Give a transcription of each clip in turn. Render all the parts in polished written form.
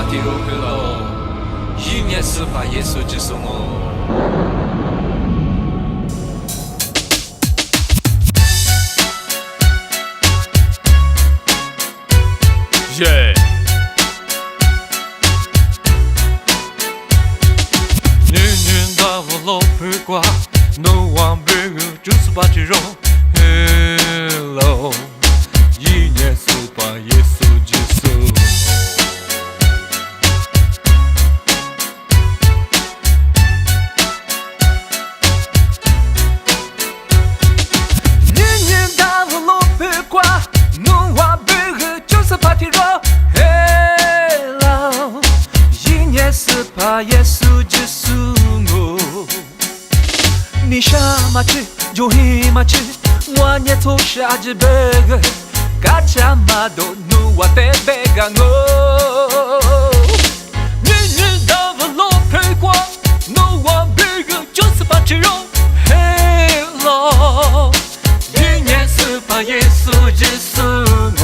파티로그로 유니스파 예수 지송오 Yeah. Nünün davulu pourquoi no one bring juste partiront. Hello. Yine pas Yesu Jesus. Nünün davulu pourquoi no one bring juste partiront. Hello. Yine pas Yesu Jesus. 你下马去，就一马去，我也从下至北个，嘎cha马都努我得北个我。女人到不落陪过，努我北个就是把吃肉。Hello， 一年是把耶稣基督我。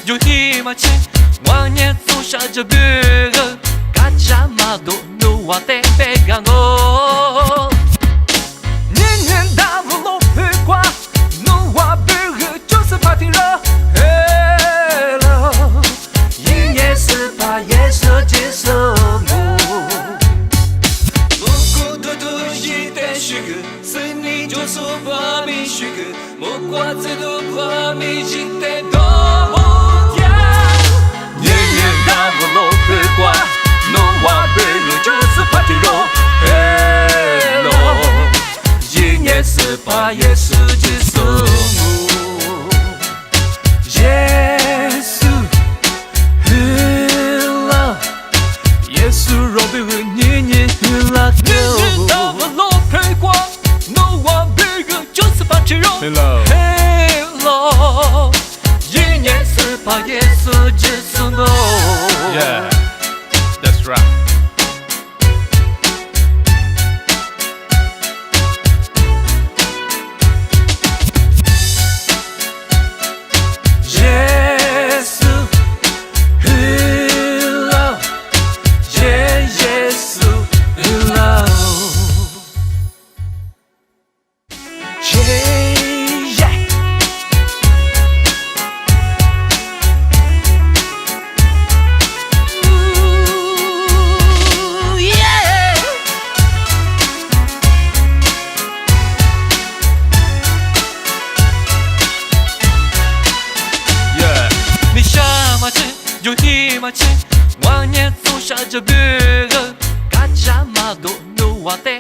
就一马去，往年走下这别个，嘎cha马都努我得别个我。年年大不落陪qua，努我别个就是怕听热。Hello， 一年是把耶稣接受我。不孤独独一点虚个，是你就是把命虚个，莫挂这都把命一点多。No one bring就是怕听肉 Hello 一年是把耶稣基督耶稣 Hello 耶稣若被为年年 Hello 年年到了落陪过 No one bring就是怕听肉 Hello 一年是把耶稣基督 Yeah. That's right. Yesu, hello, yeah, Yesu, hello, yeah.就一马去，往年走下这别个，嘎cha马都努我得